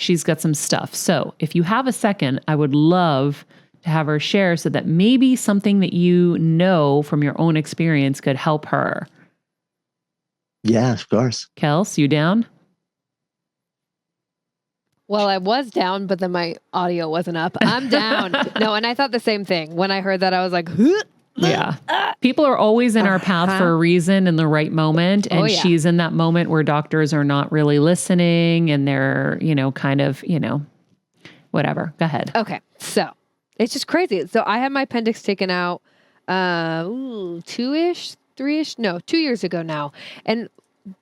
she's got some stuff. So if you have a second, I would love to have her share so that maybe something that you know from your own experience could help her. Yeah, of course. Kels, you down? Well, I was down, but then my audio wasn't up. I'm down. No, and I thought the same thing. When I heard that, I was like, huh? Yeah. People are always in our path for a reason in the right moment. And she's in that moment where doctors are not really listening and they're, kind of, whatever. Go ahead. Okay. So it's just crazy. So I had my appendix taken out 2 years ago now. And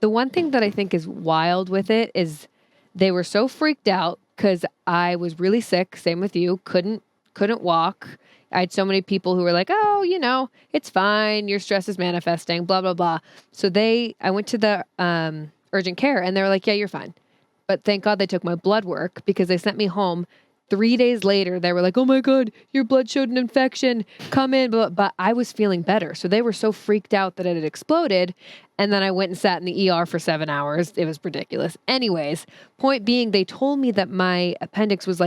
the one thing that I think is wild with it is they were so freaked out because I was really sick. Same with you. Couldn't walk. I had so many people who were like, oh, it's fine. Your stress is manifesting, blah, blah, blah. So I went to the urgent care and they were like, yeah, you're fine. But thank God they took my blood work because they sent me home. 3 days later, they were like, oh my God, your blood showed an infection. Come in. But I was feeling better. So they were so freaked out that it had exploded. And then I went and sat in the ER for 7 hours. It was ridiculous. Anyways, point being, they told me that my appendix was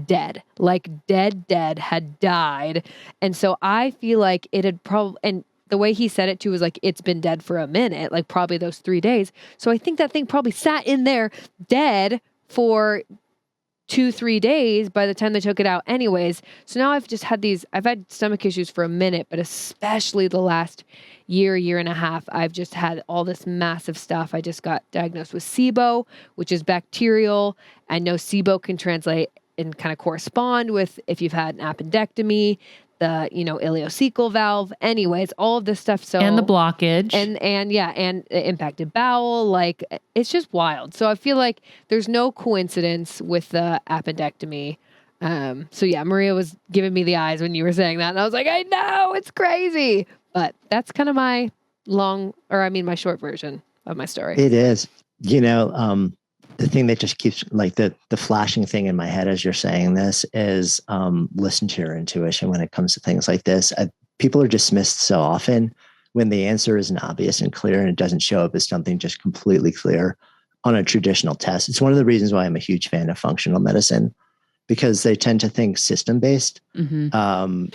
dead, had died. And so I feel like it had probably, and the way he said it too was it's been dead for a minute, probably those 3 days. So I think that thing probably sat in there dead for 2-3 days by the time they took it out anyways. So now I've had stomach issues for a minute, but especially the last year and a half, I've just had all this massive stuff. I just got diagnosed with SIBO, which is bacterial. I know SIBO can translate and kind of correspond with if you've had an appendectomy, the, ileocecal valve, anyways, all of this stuff. So, and the blockage and impacted bowel, it's just wild. So I feel like there's no coincidence with the appendectomy. So yeah, Maria was giving me the eyes when you were saying that. And I was like, I know, it's crazy. But that's kind of my my short version of my story. It is, the thing that just keeps the flashing thing in my head as you're saying this is listen to your intuition when it comes to things like this. People are dismissed so often when the answer isn't obvious and clear and it doesn't show up as something just completely clear on a traditional test. It's one of the reasons why I'm a huge fan of functional medicine, because they tend to think system-based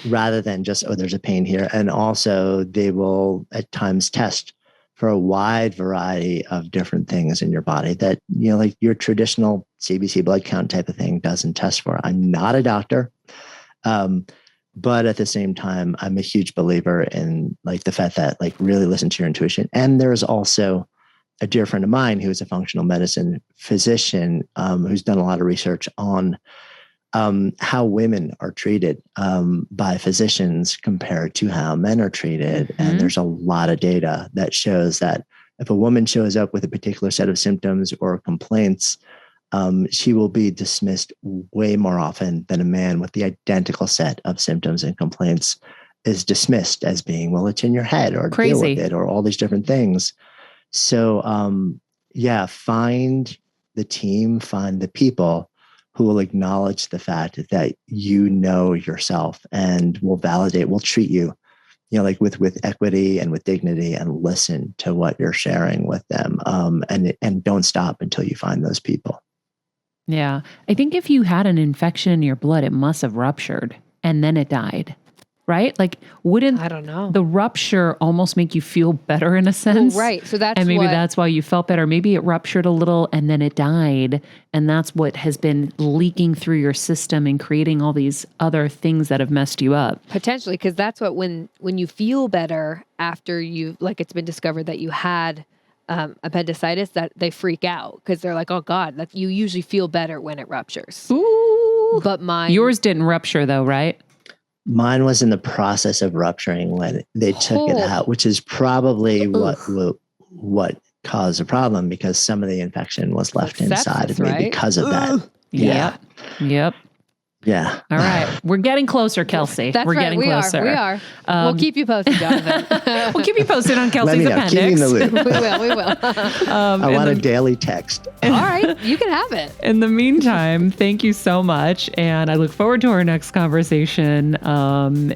rather than just, there's a pain here. And also they will at times test for a wide variety of different things in your body that, your traditional CBC blood count type of thing doesn't test for. I'm not a doctor, but at the same time, I'm a huge believer in the fact that really listen to your intuition. And there's also a dear friend of mine who is a functional medicine physician who's done a lot of research on how women are treated by physicians compared to how men are treated. Mm-hmm. And there's a lot of data that shows that if a woman shows up with a particular set of symptoms or complaints, she will be dismissed way more often than a man with the identical set of symptoms and complaints is dismissed as being, well, it's in your head or crazy, deal with it or all these different things. So, find the team, find the people who will acknowledge the fact that yourself and will treat you, with equity and with dignity, and listen to what you're sharing with them. And don't stop until you find those people. Yeah. I think if you had an infection in your blood, it must have ruptured and then it died. Right? Wouldn't I don't know. The rupture almost make you feel better in a sense? Well, right. So that's and maybe that's why you felt better. Maybe it ruptured a little and then it died. And that's what has been leaking through your system and creating all these other things that have messed you up. Potentially, because that's what when you feel better after it's been discovered that you had appendicitis, that they freak out because they're like, oh God, you usually feel better when it ruptures. Ooh. But yours didn't rupture though, right? Mine was in the process of rupturing when they took it out, which is probably what caused the problem, because some of the infection was left inside of me because of that. Yeah. Yep. Yeah. All right. We're getting closer, Kelsey. That's We're right. getting closer. We are. We'll keep you posted, Jonathan. We'll keep you posted on Kelsey's appendix. Keep me in the loop. We will. I want a daily text. All right. You can have it. In the meantime, thank you so much. And I look forward to our next conversation. And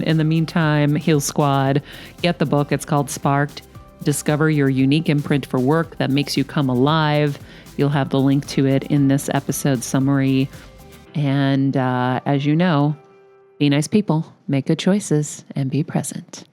in the meantime, Heal Squad, get the book. It's called Sparked. discover your unique imprint for work that makes you come alive. You'll have the link to it in this episode summary. And as you know, be nice people, make good choices, and be present.